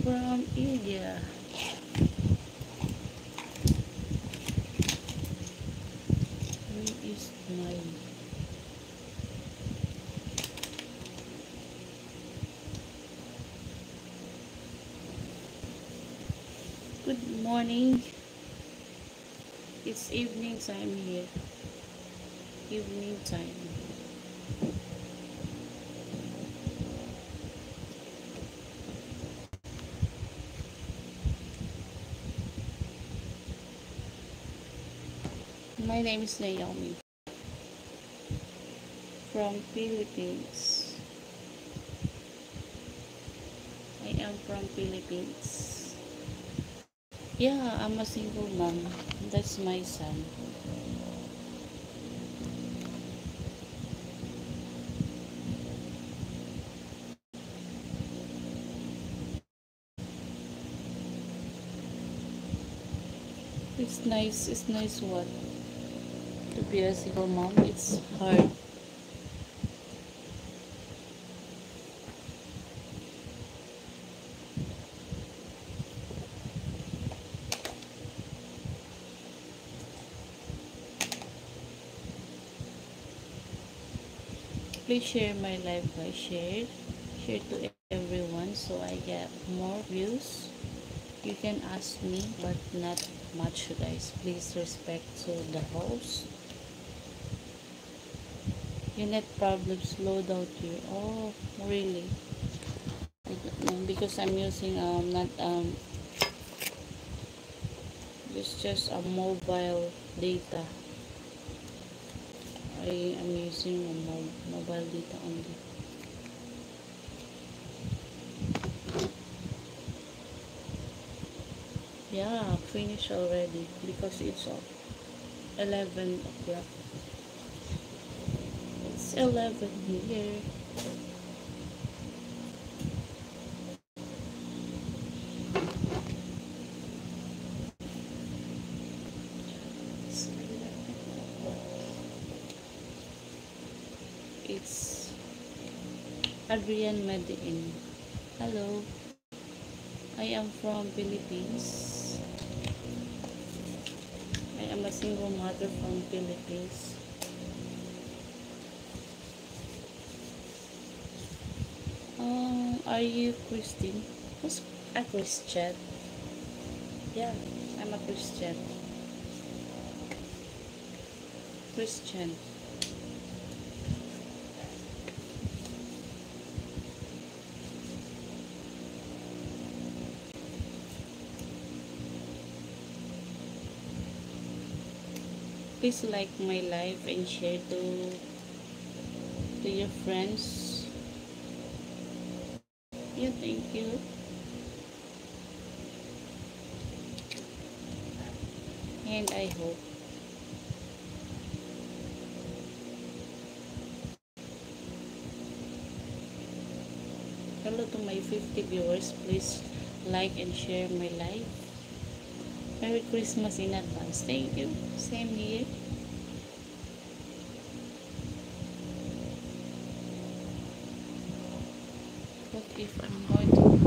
from India. Where is my... Good morning. It's evening time here. Evening time. My name is Naomi from Philippines. I am from Philippines. Yeah, I'm a single mom. That's my son. It's nice what? To be a single mom, it's hard. Please share my live guys. Share to everyone so I get more views. You can ask me, but not much guys. Please respect to the host. Your net problem slow down here. Oh, really? Because I'm using not it's just a mobile data. I am using a mobile data only. Yeah, finished already because it's 11 o'clock. It's 11 here. It's Adrian Medellin. Hello. I am from Philippines. I am a single mother from Philippines. Are you Christian? Who's a Christian? Yeah, I'm a Christian. Christian. Please like my live and share to your friends. Yeah, thank you. And I hope hello to my 50 viewers. Please like and share my live. Merry Christmas in advance. Thank you. Same here. What if I'm going to